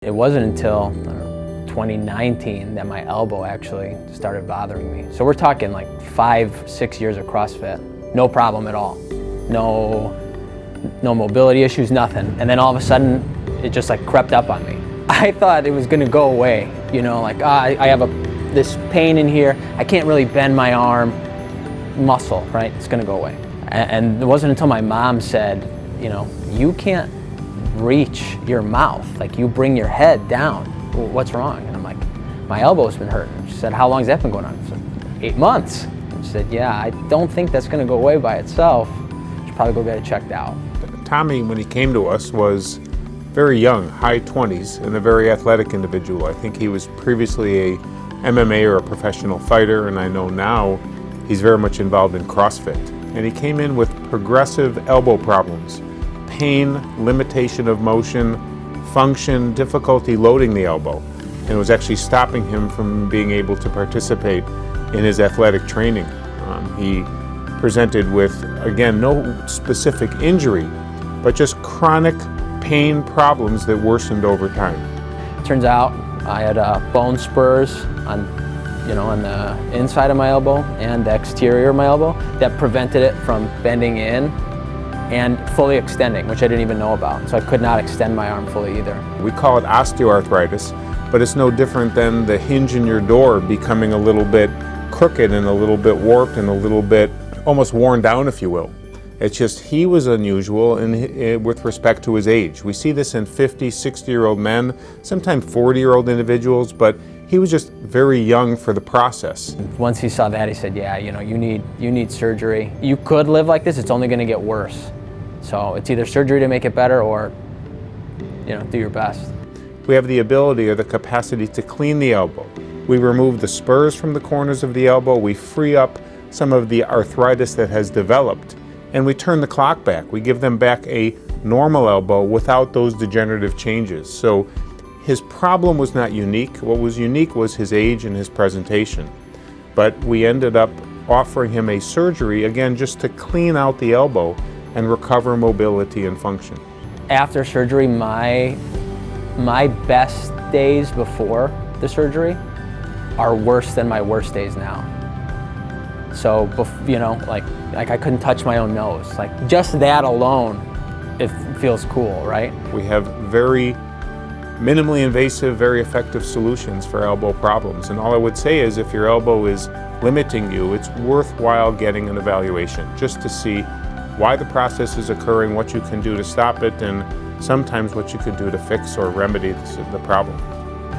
It wasn't until 2019 that my elbow actually started bothering me. So we're talking like 5-6 years of CrossFit, no problem at all. No mobility issues, nothing. And then all of a sudden, it just like crept up on me. I thought it was gonna go away, you know, like I have this pain in here, I can't really bend my arm, muscle, right? It's gonna go away. And it wasn't until my mom said, you know, you can't reach your mouth, like you bring your head down. Well, what's wrong? And I'm like, my elbow's been hurting. She said, how long has that been going on? I said, 8 months. And she said, yeah, I don't think that's gonna go away by itself. You should probably go get it checked out. Tommy, when he came to us, was very young, high 20s, and a very athletic individual. I think he was previously a MMA or a professional fighter, and I know now he's very much involved in CrossFit. And he came in with progressive elbow problems, pain, limitation of motion, function, difficulty loading the elbow. And it was actually stopping him from being able to participate in his athletic training. He presented with, again, no specific injury, but just chronic pain problems that worsened over time. Turns out I had bone spurs on the inside of my elbow and the exterior of my elbow that prevented it from bending in and fully extending, which I didn't even know about. So I could not extend my arm fully either. We call it osteoarthritis, but it's no different than the hinge in your door becoming a little bit crooked and a little bit warped and a little bit almost worn down, if you will. It's just he was unusual with respect to his age. We see this in 50, 60-year-old men, sometimes 40-year-old individuals, but he was just very young for the process. Once he saw that, he said, yeah, you know, you need surgery. You could live like this, it's only gonna get worse. So it's either surgery to make it better or, you know, do your best. We have the ability or the capacity to clean the elbow. We remove the spurs from the corners of the elbow, we free up some of the arthritis that has developed, and we turn the clock back. We give them back a normal elbow without those degenerative changes. So his problem was not unique. What was unique was his age and his presentation. But we ended up offering him a surgery, again, just to clean out the elbow and recover mobility and function. After surgery, my best days before the surgery are worse than my worst days now. So, you know, like I couldn't touch my own nose. Like just that alone, it feels cool, right? We have very minimally invasive, very effective solutions for elbow problems. And all I would say is if your elbow is limiting you, it's worthwhile getting an evaluation just to see why the process is occurring, what you can do to stop it, and sometimes what you can do to fix or remedy the problem.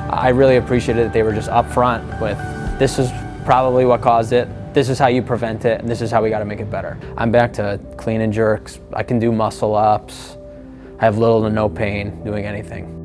I really appreciated that they were just upfront with, this is probably what caused it, this is how you prevent it, and this is how we got to make it better. I'm back to clean and jerks. I can do muscle ups. I have little to no pain doing anything.